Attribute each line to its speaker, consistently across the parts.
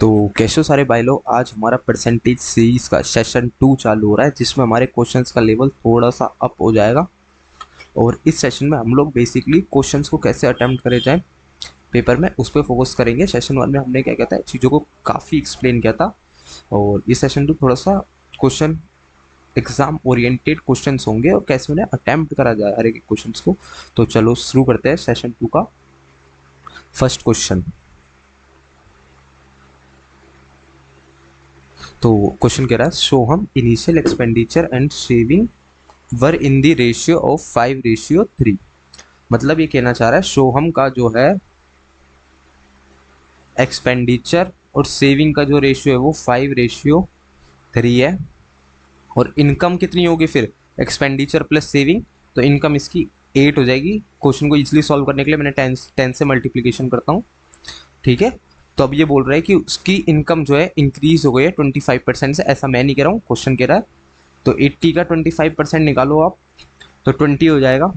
Speaker 1: तो कैसे हो सारे भाई लोग, आज हमारा परसेंटेज सीरीज का सेशन 2 चालू हो रहा है, जिसमें हमारे क्वेश्चंस का लेवल थोड़ा सा अप हो जाएगा। और इस सेशन में हम लोग बेसिकली क्वेश्चंस को कैसे अटेम्प्ट करे जाए पेपर में, उस पर फोकस करेंगे। सेशन 1 में हमने क्या कहता है चीज़ों को काफ़ी एक्सप्लेन किया था, और इस सेशन 2 थोड़ा सा क्वेश्चन एग्जाम ओरिएंटेड क्वेश्चंस होंगे और कैसे उन्हें अटेम्प्ट करा जाए हर एक क्वेश्चंस को। तो चलो शुरू करते हैं सेशन 2 का फर्स्ट क्वेश्चन। तो क्वेश्चन कह रहा है Soham initial expenditure and saving were in the ratio of 5:3। मतलब ये कहना चाह रहा है सोहम का जो है एक्सपेंडिचर और सेविंग का जो रेशियो है वो 5:3 है। और इनकम कितनी होगी फिर, एक्सपेंडिचर प्लस सेविंग, तो इनकम इसकी 8 हो जाएगी। क्वेश्चन को इजीली सॉल्व करने के लिए मैंने 10 से मल्टीप्लिकेशन करता हूँ, ठीक है। तो अब ये बोल रहा है कि उसकी इनकम जो है इंक्रीज हो गई है 25% से। ऐसा मैं नहीं कह रहा हूँ, क्वेश्चन कह रहा है। तो 80 का 25% निकालो आप, तो 20 हो जाएगा।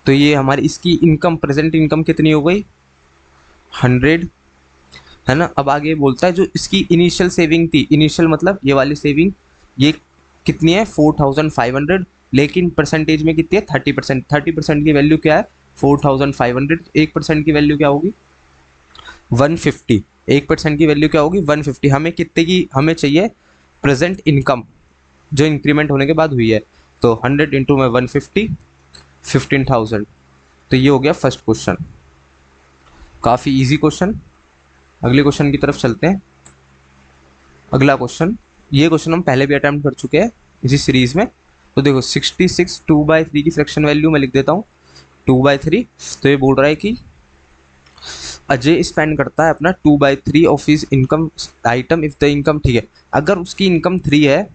Speaker 1: तो ये हमारी इसकी इनकम, प्रेजेंट इनकम कितनी हो गई, 100, है ना। अब आगे बोलता है जो इसकी इनिशियल सेविंग थी, इनिशियल मतलब ये वाली सेविंग, ये कितनी है 4500, लेकिन परसेंटेज में कितनी है 30%। 30% की वैल्यू क्या है 4500, 1% की वैल्यू क्या होगी 150। 1% की वैल्यू क्या होगी 150। हमें कितने की हमें चाहिए प्रेजेंट इनकम जो इंक्रीमेंट होने के बाद हुई है। तो 100 इंटू में 150, 15,000। तो ये हो गया फर्स्ट क्वेश्चन, काफ़ी इजी क्वेश्चन। अगले क्वेश्चन की तरफ चलते हैं। अगला क्वेश्चन, ये क्वेश्चन हम पहले भी अटेम्प्ट कर चुके हैं इसी सीरीज में। तो देखो 66 2/3 की फ्रैक्शन वैल्यू मैं लिख देता हूँ 2/3। तो ये बोल रहा है कि अजय स्पेंड करता है अपना 2/3 of his income item if the income, ठीक है। अगर उसकी इनकम 3 है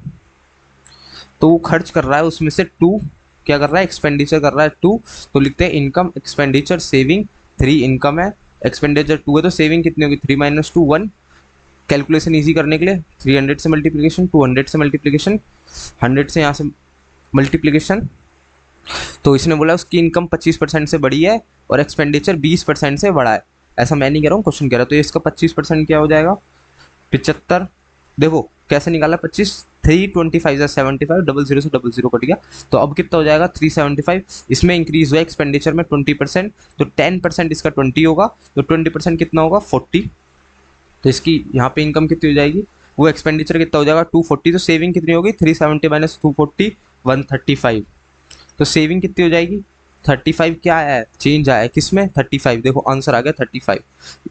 Speaker 1: तो वो खर्च कर रहा है उसमें से 2, क्या कर रहा है एक्सपेंडिचर कर रहा है 2। तो लिखते हैं इनकम एक्सपेंडिचर सेविंग, 3 इनकम है, एक्सपेंडिचर 2 है, तो सेविंग कितनी होगी 3 - 2 1। कैलकुलेशन ईजी करने के लिए 300 से मल्टीप्लिकेशन, 200 से मल्टीप्लिकेशन, 100 से यहाँ से मल्टीप्लिकेशन। तो इसने बोला उसकी इनकम 25% से बड़ी है और एक्सपेंडिचर 20% से बड़ा है। ऐसा मैं नहीं कह रहा हूँ, क्वेश्चन कह रहा है। तो इसका 25% क्या हो जाएगा 75। देखो कैसे निकाला 25, 325 से 75, 00 से 00 कट गया। तो अब कितना हो जाएगा 375। इसमें इंक्रीज हुआ एक्सपेंडिचर में 20%, तो 10% इसका 20 होगा, तो 20% कितना होगा 40। तो इसकी यहाँ पे इनकम कितनी हो जाएगी, वो एक्सपेंडिचर कितना हो जाएगा 240। तो सेविंग कितनी होगी 370 - 240 135। तो सेविंग कितनी हो जाएगी 35। क्या है चेंज आया किस में 35। देखो आंसर आ गया 35।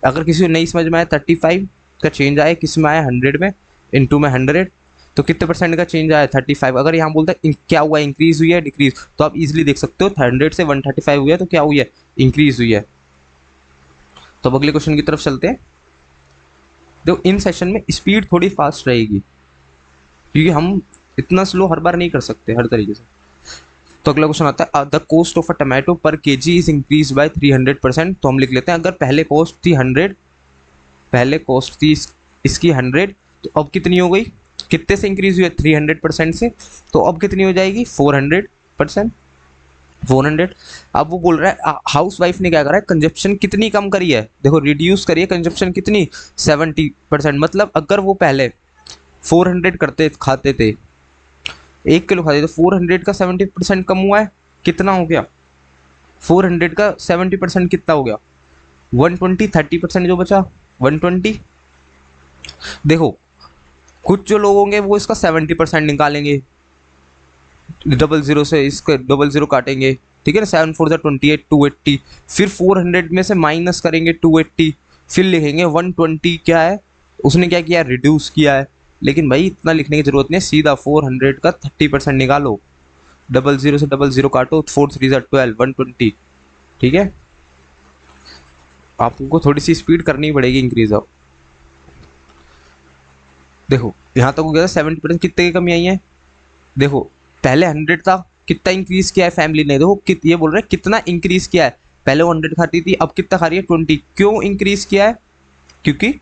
Speaker 1: अगर किसी को नहीं समझ में आया 35 का चेंज आया किस में आया 100 में, इनटू में 100, तो कितने परसेंट का चेंज आया 35। अगर यहाँ बोलता है क्या हुआ इंक्रीज हुई है डिक्रीज, तो आप इजीली देख सकते हो 100 से 135 हुआ है, तो क्या हुई है इंक्रीज हुई है। तो अब अगले क्वेश्चन की तरफ चलते हैं। देखो इन सेशन में स्पीड थोड़ी फास्ट रहेगी, क्योंकि हम इतना स्लो हर बार नहीं कर सकते हर तरीके से। तो अगला क्वेश्चन आता है the cost of a tomato पर केजी इज इंक्रीज बाय 300%। तो हम लिख लेते हैं अगर पहले कॉस्ट थी 100, पहले कॉस्ट थी इसकी 100, तो अब कितनी हो गई, कितने से इंक्रीज हुई है 300% से, तो अब कितनी हो जाएगी 400%, 400। अब वो बोल रहा है हाउस वाइफ ने क्या करा है कंजप्शन कितनी कम करी है, देखो रिड्यूस करी है कंजप्शन कितनी 70%। मतलब अगर वो पहले 400 करते खाते थे, 1 किलो खाते, तो 400 का 70% कम हुआ है, कितना हो गया 400 का 70% कितना हो गया 120। 30% जो बचा 120। देखो कुछ जो लोग होंगे वो इसका 70% निकालेंगे, 00 से इसके 00 काटेंगे, ठीक है ना। 7 4 28, 280। फिर 400 में से माइनस करेंगे 280, फिर लिखेंगे 120। क्या है उसने क्या किया रिड्यूस किया है। लेकिन भाई इतना लिखने की जरूरत नहीं है, सीधा 400 का 30% निकालो, 00 से 00 काटो, 4 3 12, 120, ठीक है। आपको थोड़ी सी स्पीड करनी पड़ेगी इंक्रीज। अब देखो यहाँ तक हो गया 70%, कितने की कमी आई है। देखो पहले 100 था, कितना इंक्रीज किया है फैमिली ने, देखो ये बोल रहे हैं कितना इंक्रीज किया है। पहले 100 खाती थी, अब कितना खा रही है 20। क्यों इंक्रीज किया है, क्योंकि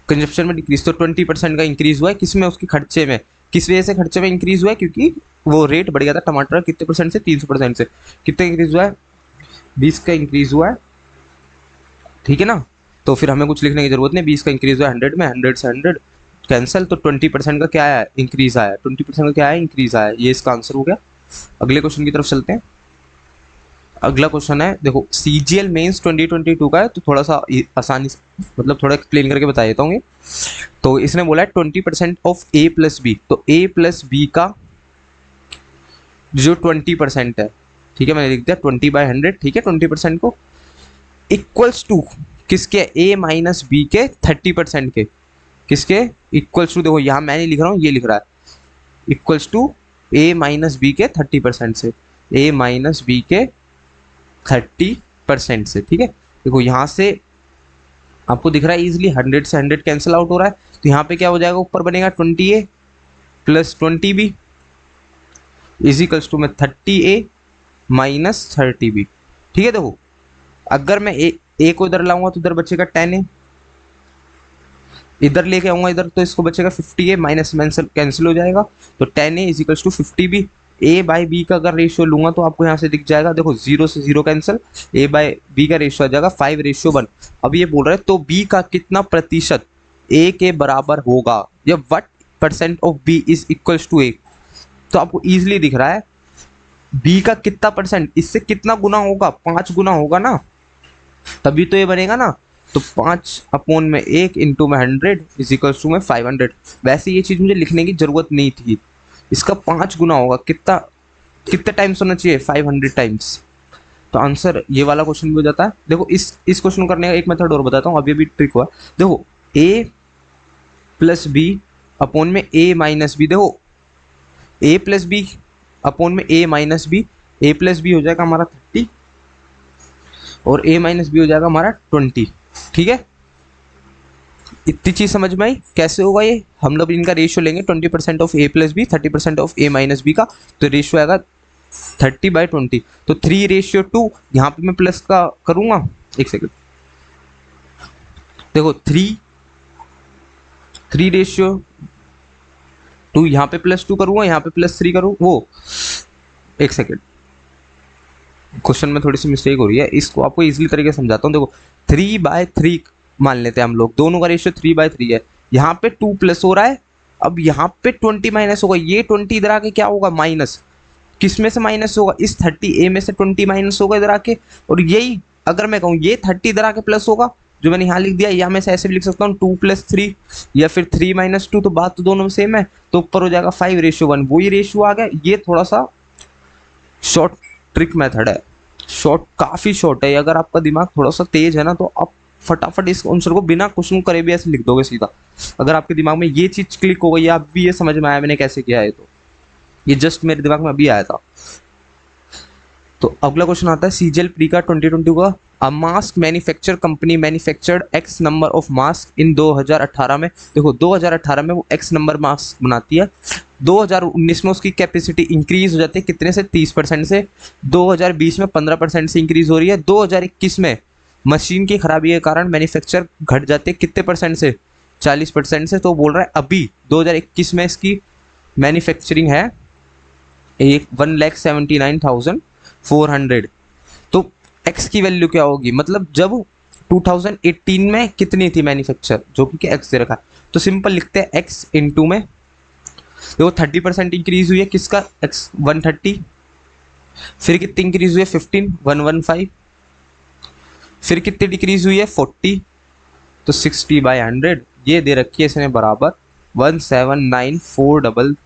Speaker 1: कंजप्शन में डिक्रीज। तो 20% का इंक्रीज हुआ है किसमें, उसके खर्चे में। किस वजह से खर्चे में इंक्रीज हुआ है, क्योंकि वो रेट बढ़ गया था टमाटर कितने परसेंट से 300% से। कितना इंक्रीज हुआ है 20 का इंक्रीज हुआ है, ठीक है ना। तो फिर हमें कुछ लिखने की जरूरत नहीं, 20 का इंक्रीज हुआ 100 में, 100 से 100 कैंसिल, तो 20% का क्या आया, इंक्रीज आया, 20% का क्या आया, इंक्रीज आया। ये इसका आंसर हो गया। अगले क्वेश्चन की तरफ चलते हैं। अगला क्वेश्चन है, देखो सीजीएल मेंस 2022 का है, तो थोड़ा सा आसानी से मतलब थोड़ा एक्सप्लेन करके बता देता हूँ। तो इसने बोला है 20% ऑफ ए प्लस बी, तो ए प्लस बी का जो 20% है, ठीक है, मैंने लिख दिया 20/100, ठीक है, 20% को इक्वल्स टू किसके, ए माइनस बी के 30% के, किसके इक्वल्स टू, देखो यहाँ मैं नहीं लिख रहा हूँ, ये लिख रहा है, equals to A minus B के 30% से, ए माइनस बी के 30% से, ठीक है। देखो यहाँ से आपको दिख रहा है इजिली 100 से 100 कैंसिल आउट हो रहा है, तो यहाँ पे क्या हो जाएगा, ऊपर बनेगा 20a plus 20b equals to में 30a माइनस 30b, ठीक है। देखो अगर मैं ए को इधर लाऊंगा तो इधर बचेगा 10a, इधर लेके आऊंगा इधर तो इसको बचेगा 50a, माइनस कैंसिल हो जाएगा, तो 10a equals to 50b। A by B का अगर रेशियो लूंगा तो आपको यहाँ से दिख जाएगा, देखो 0 से 0 कैंसिल, ए बाई बी का रेशियो आ जाएगा 5:1। अब ये बोल रहा है तो बी का कितना प्रतिशत ए के बराबर होगा, या what percent of b is equals to a. तो आपको इजिली दिख रहा है बी का कितना परसेंट, इससे कितना गुना होगा, 5 गुना होगा ना, तभी तो ये बनेगा ना। तो 5/1 इंटू में 100 इज इक्वल्स टू में 500। वैसे ये चीज़ मुझे लिखने की जरूरत नहीं थी, इसका 5 गुना होगा, कितना कितने टाइम्स होना चाहिए, 500 टाइम्स। तो आंसर ये वाला क्वेश्चन भी हो जाता है। देखो इस क्वेश्चन करने का एक मेथड और बताता हूँ, अभी अभी ट्रिक हुआ। देखो a प्लस बी अपॉन में a माइनस बी, देखो a प्लस बी अपॉन में a minus B, a plus B हो जाएगा हमारा 30 और a माइनस बी हो जाएगा हमारा 20, ठीक है। इतनी चीज समझ में आई कैसे होगा ये, हम लोग इनका रेशियो लेंगे 20% of a plus B, 30% of a minus B का, तो रेशियो आएगा 30/20। तो 3:2, यहाँ पे मैं प्लस का करूंगा, एक सेकंड, देखो 3:2, यहाँ पे +2 करूंगा, यहाँ पे +3 करूँ, वो एक सेकंड, क्वेश्चन में थोड़ी सी मिस्टेक हो रही है, इसको आपको इजीली तरीके से समझाता हूँ। देखो 3/3 मान लेते हैं हम लोग, दोनों का रेशियो 3/3 है, यहाँ पे 2 प्लस हो रहा है, अब यहाँ पे 20 माइनस होगा, ये 20 इधर आके क्या होगा, माइनस, किस में से माइनस होगा, इस 30a में से 20 माइनस होगा इधर आके, और यही अगर मैं कहूँ ये 30 इधर आके प्लस होगा, जो मैंने यहाँ लिख दिया, या मैं ऐसे भी लिख सकता हूँ 2 + 3 या फिर 3 - 2, तो बात तो दोनों में सेम है, तो ऊपर हो जाएगा 5:1, वही रेशियो आ गया। ये थोड़ा सा शॉर्ट ट्रिक मेथड है, शॉर्ट काफ़ी शॉर्ट है, अगर आपका दिमाग थोड़ा सा तेज है ना तो आप फटाफट इस आंसर को बिना क्वेश्चन करे भी ऐसे लिख दोगे सीधा। अगर आपके दिमाग में ये चीज़ क्लिक हो गई, आप भी ये समझ में आया मैंने कैसे किया है, तो ये जस्ट मेरे दिमाग में अभी आया था। तो अगला क्वेश्चन आता है सीजीएल प्री का 2022 का, a mask manufacture company manufactured x number of mask in 2018 में। देखो 2018 में वो एक्स नंबर मास्क बनाती है, 2019 में उसकी कैपेसिटी इंक्रीज हो जाती है कितने से, 30% से, 2020 में 15% से इंक्रीज हो रही है, 2021 में मशीन की खराबी के कारण मैन्युफैक्चर घट जाते हैं कितने परसेंट से, 40% से। तो बोल रहा है अभी 2021 में इसकी मैन्युफैक्चरिंग है 1,79,400, तो एक्स की वैल्यू क्या होगी, मतलब जब 2018 में कितनी थी मैन्युफैक्चर, जो कि एक्स दे रखा है, तो सिंपल लिखते हैं एक्स इंटू में, देखो 30% इंक्रीज हुई है किसका, एक्स 130, फिर कितनी इंक्रीज हुई है 15, 115, फिर कितनी डिक्रीज हुई है 40, तो 60/100 ये दे रखी है इसने बराबर 179,400,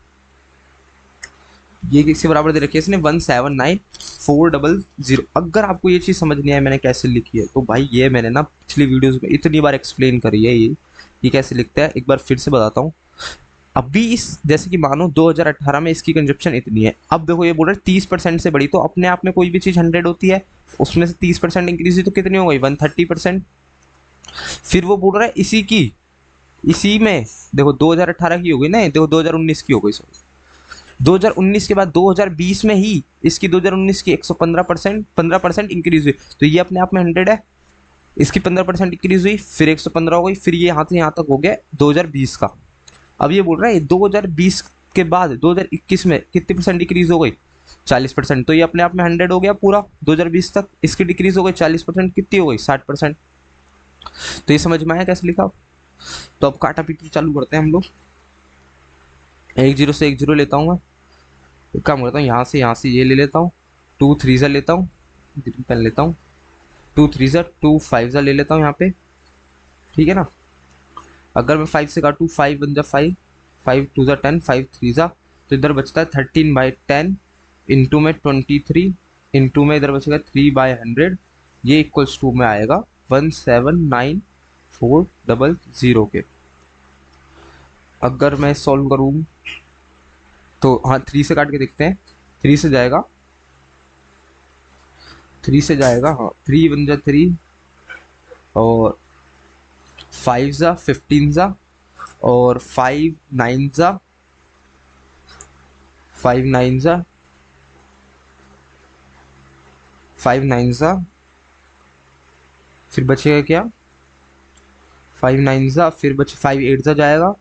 Speaker 1: ये किसके बराबर दे रखी है इसने 179,400। अगर आपको ये चीज़ समझ नहीं आया मैंने कैसे लिखी है, तो भाई ये मैंने ना पिछली वीडियोस में इतनी बार एक्सप्लेन करी है, ये कैसे लिखता है, एक बार फिर से बताता हूँ। अभी इस जैसे कि मानो 2018 में इसकी कंजप्शन इतनी है, अब देखो ये बोल रहा है 30% से बढ़ी, तो अपने आप में कोई भी चीज़ 100 होती है, उसमें से 30% इंक्रीज हुई तो कितनी हो गई 130%। फिर वो बोल रहा है इसी में देखो 2018 की हो गई ना, देखो 2019 की हो गई, सॉरी 2019 के बाद 2020 में ही इसकी 2019 की 115% 15% इंक्रीज हुई, तो ये अपने आप में 100 है, इसकी 15% इंक्रीज हुई, फिर 115 हो गई, फिर ये यहाँ से यहाँ तक हो गया 2020 का। अब ये बोल रहा है 2020 के बाद 2021 में कितनी परसेंट डिक्रीज हो गई 40%, तो ये अपने आप में 100 हो गया पूरा 2020 तक, इसकी डिक्रीज हो गई 40%, कितनी हो गई 60%। तो ये समझ में आया कैसे लिखा? तो अब काटा पीटी चालू करते हैं हम लोग। 1 0 से 1 0 लेता हूँ मैं। एक काम करता हूँ, यहाँ से ये ले लेता हूँ। 2 3 ज़ा लेता हूँ, ग्रीन पेन लेता हूँ। 2 3 ज़ा 2 5 ज़ा ले लेता हूँ यहाँ पे, ठीक है ना। अगर मैं 5 से काटूँ, 5 1 जा 5, 5 2 ज़ा 10, 5 3 ज़ा, तो इधर बचता है 13/10 इंटू में 23 इंटू में इधर बचेगा 3/100। ये इक्वल्स टू में आएगा 179,400 के। अगर मैं सॉल्व करूँ तो हाँ 3 से काट के देखते हैं। 3 से जाएगा, 3 से जाएगा, हाँ 3 1 जा 3 और 5 ज़ा 15 ज़ा और 5 9 ज़ा 5 9 ज़ा 5 9 ज़ा, फिर बचेगा क्या? 5 9 ज़ा, फिर बचे 5 8 ज़ा जाएगा,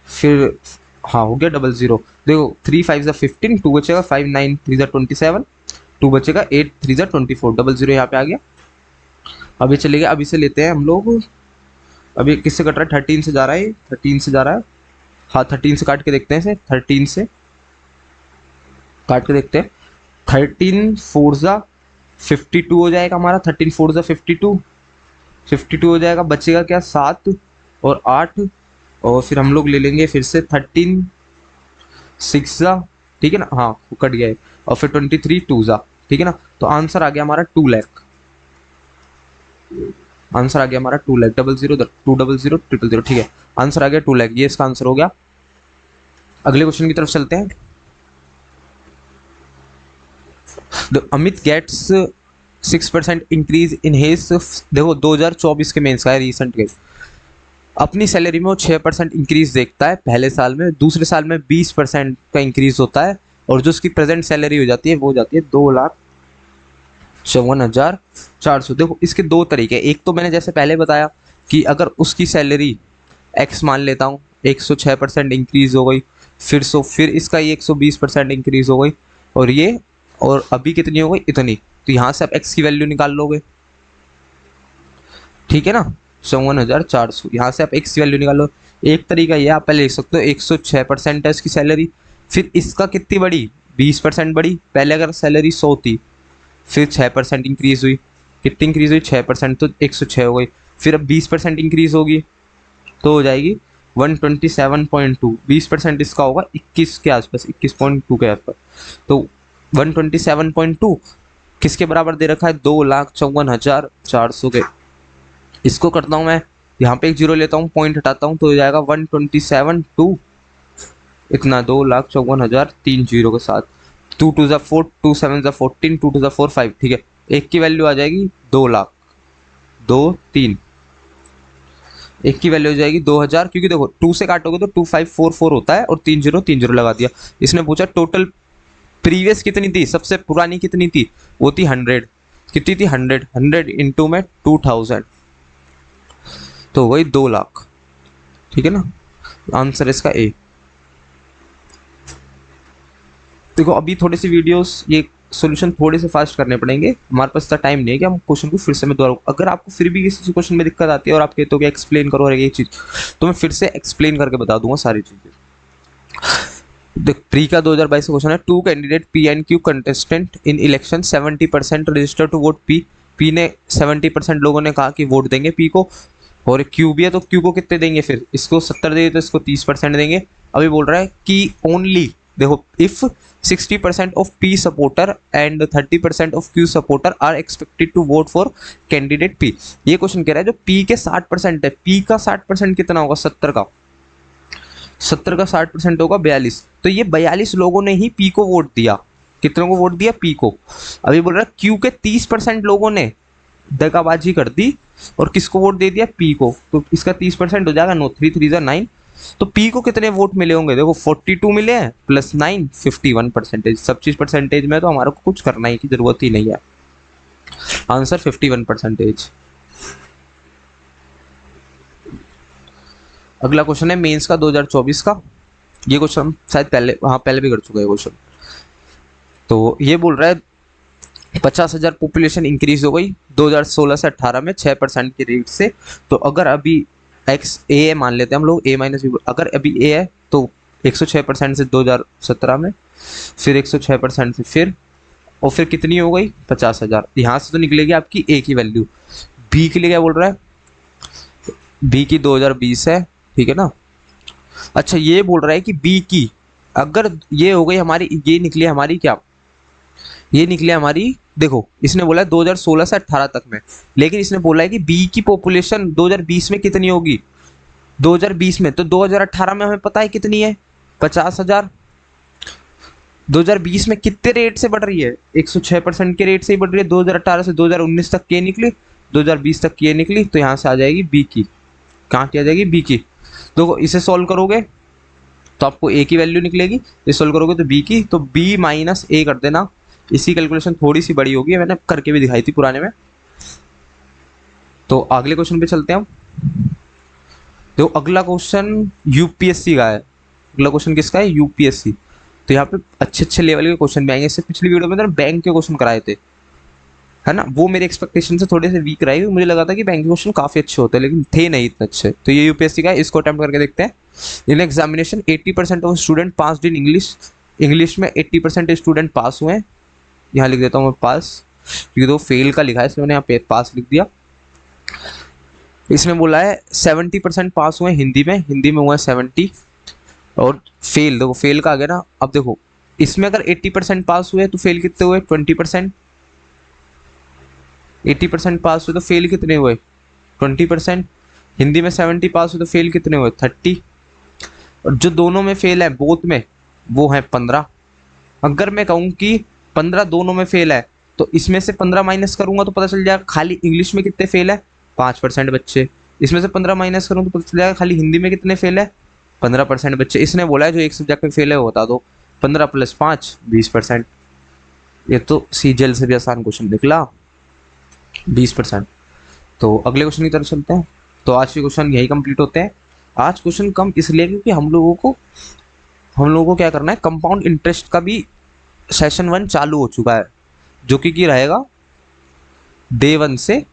Speaker 1: फिर हाँ हो गया 00। देखो 3 5 ज़ा 15, 2 बचेगा, 5 9 3 ज़ा 27, 2 बचेगा, 8 3 ज़ा 24, 00 यहाँ पे आ गया। अभी चलेगा, अभी से लेते हैं हम लोग। अभी किससे कट रहा है? 13 से जा रहा है, 13 से जा रहा है। हाँ 13 से काट के देखते हैं इसे, 13 से काट के देखते हैं। 13 4 ज़ा 52 हो जाएगा हमारा, 13 4 ज़ा 52, 52 हो जाएगा। बचेगा क्या? 7 और 8, और फिर हम लोग ले लेंगे फिर से 13 6 ज़ा, ठीक है ना, हाँ वो कट गया है। और फिर 23 2 ज़ा, ठीक है ना। तो आंसर आ गया हमारा 2 लाख। आंसर आ गया हमारा 2 लाख, 00 2 0 0 0 0, ठीक है। आंसर आ गया 2 लाख, ये इसका आंसर हो गया। अगले क्वेश्चन की तरफ चलते हैं। Amit gets 6% increase in his, देखो 2024 के मेंस का है, रिसेंट के। अपनी सैलरी में वो 6% इंक्रीज देखता है पहले साल में, दूसरे साल में 20% का इंक्रीज होता है, और जो उसकी प्रेजेंट सैलरी हो जाती है वो हो जाती है 2,54,400। देखो इसके दो तरीके, एक तो मैंने जैसे पहले बताया कि अगर उसकी सैलरी एक्स मान लेता हूँ, 106% इंक्रीज हो गई, फिर इसका ये 120% इंक्रीज हो गई, और ये, और अभी कितनी हो गई? इतनी। तो यहाँ से आप एक्स की वैल्यू निकाल लोगे, ठीक है ना। 54,400, यहाँ से आप एक्स की वैल्यू निकालो। एक तरीका ये आप पहले लिख सकते हो, 106% है इसकी सैलरी, फिर इसका कितनी बढ़ी? 20% बढ़ी। पहले अगर सैलरी 100 थी, फिर 6% इंक्रीज हुई, कितनी इंक्रीज हुई? 6%, तो 106 हो गई। फिर अब 20% इंक्रीज होगी तो हो जाएगी 127.2। 20% इसका होगा 21 के आसपास, 21.2 के आसपास। तो 127.2 किसके बराबर दे रखा है? 2,54,400 के। इसको करता हूँ मैं, यहाँ पे एक जीरो लेता हूँ, पॉइंट हटाता हूँ, तो हो जाएगा 127.2 इतना, 2,54,300 के साथ। 2 2 ज़ा 4, 2 7 ज़ा 14, 2 2 ज़ा 4 5, ठीक है। एक की वैल्यू आ जाएगी 2 लाख, 2 3, एक की वैल्यू हो जाएगी 2,000, क्योंकि देखो 2 से काटोगे तो 2544 होता है, और 30 लगा दिया। इसने पूछा टोटल प्रीवियस कितनी थी, सबसे पुरानी कितनी थी? वो थी 100। कितनी थी? 100, 100 इंटू में 2000, तो वही 2 लाख, ठीक है ना। आंसर इसका ए। देखो अभी थोड़ी सी वीडियोस, ये सॉल्यूशन थोड़े से फास्ट करने पड़ेंगे, हमारे पास इतना टाइम नहीं है कि हम क्वेश्चन को फिर से मैं दोहराऊं। अगर आपको फिर भी किसी क्वेश्चन में दिक्कत आती है और आप कहते हो कि एक्सप्लेन करो और ये चीज़, तो मैं फिर से एक्सप्लेन करके बता दूंगा सारी चीज़ें। देख प्री का 2022 का क्वेश्चन है, 2 candidate P and Q contestant in election, 70% register to vote P. P ने 70% लोगों ने कहा कि वोट देंगे पी को, और क्यू भी है तो क्यू को कितने देंगे? फिर इसको 70 देंगे तो इसको 30% देंगे। अभी बोल रहा है कि ओनली, देखो if 60% of P supporter and 30% of Q supporter are expected to vote for candidate P. ये क्वेश्चन कह रहा है जो पी के 60% है, पी का 60% कितना होगा? 70 का 60% होगा 42। तो ये 42 लोगों ने ही पी को वोट दिया। कितनों को वोट दिया? पी को। अभी बोल रहा है क्यू के 30% लोगों ने दगाबाजी कर दी और किसको वोट दे दिया? पी को। तो इसका 30% हो जाएगा 9, 3 3 जा 9। तो पी को कितने वोट मिले होंगे? देखो 42 मिले हैं प्लस 9, 51%। सब चीज परसेंटेज में तो हमारे को कुछ करना ही की जरूरत ही नहीं है। आंसर 51%। अगला क्वेश्चन है मेंस का 2024 का। ये क्वेश्चन शायद पहले, हाँ पहले भी कर चुका है क्वेश्चन। तो ये बोल रहा है 50,000 पॉपुलेशन इंक्रीज हो गई 2016 से 18 में 6% के रेट से। तो अगर अभी एक्स ए है, मान लेते हैं हम लोग ए माइनस बी, अगर अभी ए है तो 106% से 2017 में, फिर 106% से फिर, और फिर कितनी हो गई 50,000। यहाँ से तो निकलेगी आपकी ए की वैल्यू। बी के लिए क्या बोल रहा है, बी की 2020 है, ठीक है ना। अच्छा ये बोल रहा है कि बी की अगर ये हो गई हमारी, ये निकली हमारी क्या, ये निकली हमारी, देखो इसने बोला है 2016 से 18 तक में, लेकिन इसने बोला है कि बी की पॉपुलेशन 2020 में कितनी होगी, 2020 में, तो 2018 में हमें पता है कितनी है 50,000। 2020 में कितने रेट से बढ़ रही है, 106% के रेट से ही बढ़ रही है। 2018 से 2019 तक की निकली, 2020 तक की निकली, तो यहाँ से आ जाएगी बी की, कहाँ की आ जाएगी बी की। देखो इसे सॉल्व करोगे तो आपको ए की वैल्यू निकलेगी, ये सॉल्व करोगे तो बी की, तो बी माइनस ए कर देना। इसी कैलकुलेशन थोड़ी सी बड़ी होगी, मैंने करके भी दिखाई थी पुराने में। तो अगले क्वेश्चन पे चलते हैं हम। देखो अगला क्वेश्चन यूपीएससी का है, अगला क्वेश्चन किसका है, यूपीएससी। तो यहाँ पे अच्छे अच्छे लेवल के क्वेश्चन भी आएंगे। इससे पिछली वीडियो में तो बैंक के क्वेश्चन कराए थे, है ना, वो मेरे एक्सपेक्टेशन से थोड़े से वीक रहे, मुझे लगा था कि बैंक के क्वेश्चन काफी अच्छे होते हैं, लेकिन थे नहीं इतने अच्छे। तो ये यूपीएससी का है, इसको अटेम्प्ट करके देखते हैं। In examination 80% of student pass in English, English में 80% स्टूडेंट पास हुए हैं। यहाँ लिख देता हूँ मैं पास, क्योंकि तो फेल का लिखा है इसलिए मैंने यहाँ पे पास लिख दिया। इसमें बोला है 70% पास हुए हिंदी में, हिंदी में हुआ है 70, और फेल, देखो फेल का आ गया ना। अब देखो इसमें अगर 80% पास हुए तो फेल कितने हुए 20%, 80% पास हुए तो फेल कितने हुए 20%, हिंदी में 70 पास हुए तो फेल कितने हुए 30, और जो दोनों में फेल है बोथ में वो है 15। अगर मैं कहूँ कि 15 दोनों में फेल है, तो इसमें से 15 माइनस करूंगा तो पता चल जाएगा खाली इंग्लिश में कितने फेल है 5% बच्चे। इसमें से 15 माइनस करूँ तो पता चल जाएगा खाली हिंदी में कितने फेल है 15% बच्चे। इसने बोला है जो एक सब्जेक्ट में फेल है वो बता दो, 15 + 5 20%। ये तो सीजीएल से भी आसान क्वेश्चन निकला, 20%। तो अगले क्वेश्चन की तरफ चलते हैं। तो आज के क्वेश्चन यही कंप्लीट होते हैं। आज क्वेश्चन कम इसलिए क्योंकि हम लोगों को क्या करना है, कंपाउंड इंटरेस्ट का भी सेशन 1 चालू हो चुका है, जो कि रहेगा डे 1 से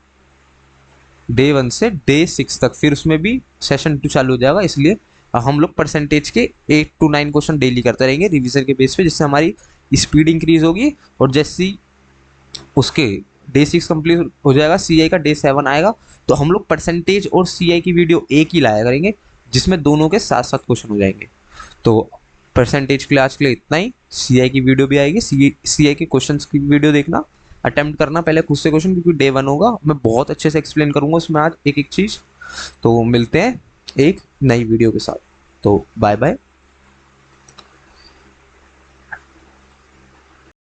Speaker 1: डे 6 तक, फिर उसमें भी सेशन 2 चालू हो जाएगा। इसलिए हम लोग परसेंटेज के 8 to 9 क्वेश्चन डेली करते रहेंगे रिवीजन के बेस पे, जिससे हमारी स्पीड इंक्रीज होगी। और जैसी उसके डे 6 कंप्लीट हो जाएगा, सीआई का डे 7 आएगा, तो हम लोग परसेंटेज और सीआई की वीडियो एक ही लाया करेंगे, जिसमें दोनों के साथ साथ क्वेश्चन हो जाएंगे। तो परसेंटेज के लिए आज के लिए इतना ही। सीआई की वीडियो भी आएगी, सीआई के क्वेश्चंस की वीडियो देखना, अटेम्प्ट करना पहले खुद से क्वेश्चन, क्योंकि डे 1 होगा, मैं बहुत अच्छे से एक्सप्लेन करूंगा उसमें आज एक एक चीज़। तो मिलते हैं एक नई वीडियो के साथ। तो बाय बाय।